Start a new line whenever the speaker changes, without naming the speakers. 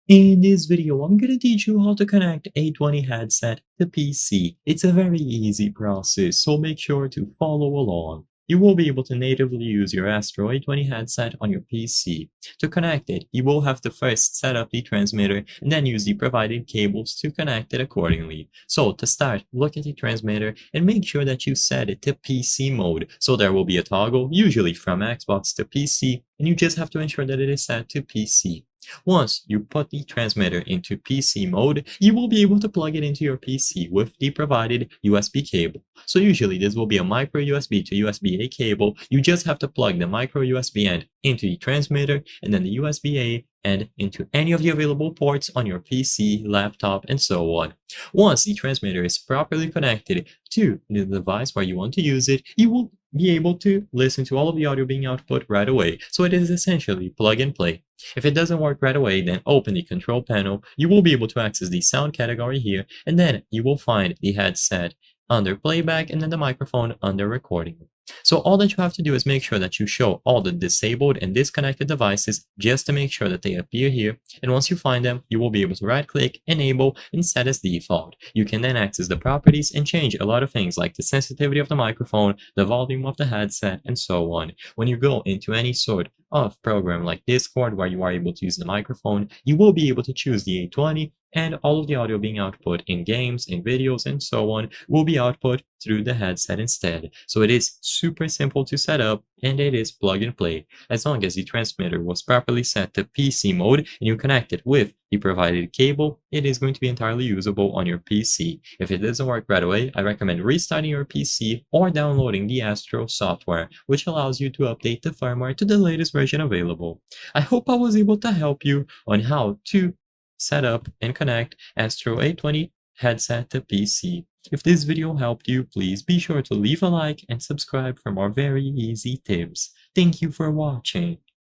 In this video, I'm gonna teach you how to connect A20 headset to PC. It's a very easy process, so make sure to follow along. You will be able to natively use your Astro A20 headset on your PC. To connect it, you will have to first set up the transmitter and then use the provided cables to connect it accordingly. So to start, look at the transmitter and make sure that you set it to PC mode. So there will be a toggle, usually from Xbox to PC, and you just have to ensure that it is set to PC. Once you put the transmitter into PC mode, you will be able to plug it into your PC with the provided USB cable. So usually this will be a micro USB to USB-A cable. You just have to plug the micro USB end into the transmitter and then the USB-A end into any of the available ports on your PC, laptop, and so on. Once the transmitter is properly connected to the device where you want to use it, you will be able to listen to all of the audio being output right away. So it is essentially plug and play. If it doesn't work right away, then open the control panel. You will be able to access the sound category here, and then you will find the headset under playback and then the microphone under recording. So all that you have to do is make sure that you show all the disabled and disconnected devices just to make sure that they appear here. And once you find them, you will be able to right click, enable, and set as default. You can then access the properties and change a lot of things like the sensitivity of the microphone, the volume of the headset, and so on. When you go into any sort of program like Discord where you are able to use the microphone, you will be able to choose the A20 and all of the audio being output in games, in videos, and so on will be output through the headset instead. So it is super simple to set up and it is plug and play. As long as the transmitter was properly set to PC mode and you connect it with the provided cable, it is going to be entirely usable on your PC. If it doesn't work right away, I recommend restarting your PC or downloading the Astro software, which allows you to update the firmware to the latest version available. I hope I was able to help you on how to set up and connect Astro A20 headset to PC. If this video helped you, please be sure to leave a like and subscribe for more very easy tips. Thank you for watching.